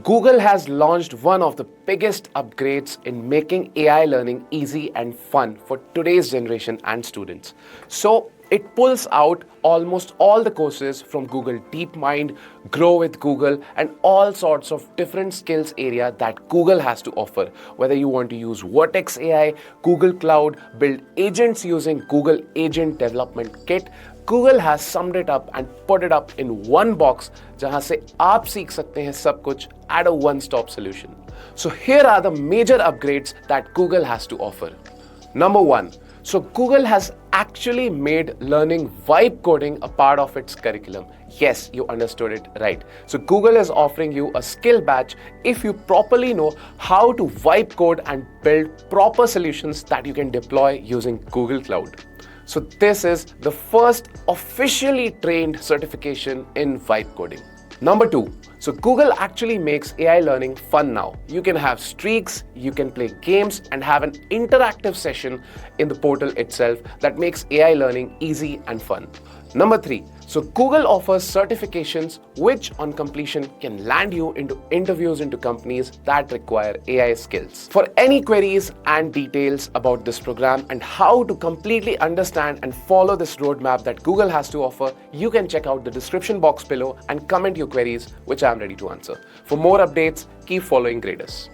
Google has launched one of the biggest upgrades in making AI learning easy and fun for today's generation and students. So it pulls out almost all the courses from Google DeepMind, Grow with Google, and all sorts of different skills area that Google has to offer. Whether you want to use Vertex AI, Google Cloud, build agents using Google Agent Development Kit, Google has summed it up and put it up in one box जहां से आप सीख सकते हैं सब कुछ at a one-stop solution. So here are the major upgrades that Google has to offer. Number one, so Google has actually made learning vibe coding a part of its curriculum. Yes, you understood it right. So Google is offering you a skill badge if you properly know how to vibe code and build proper solutions that you can deploy using Google Cloud. So this is the first officially trained certification in vibe coding. Number two, so Google actually makes AI learning fun now. You can have streaks, you can play games and have an interactive session in the portal itself that makes AI learning easy and fun. Number three, so Google offers certifications which on completion can land you into interviews into companies that require AI skills. For any queries and details about this program and how to completely understand and follow this roadmap that Google has to offer, you can check out the description box below and comment your queries, which I'm ready to answer. For more updates, keep following Gradus.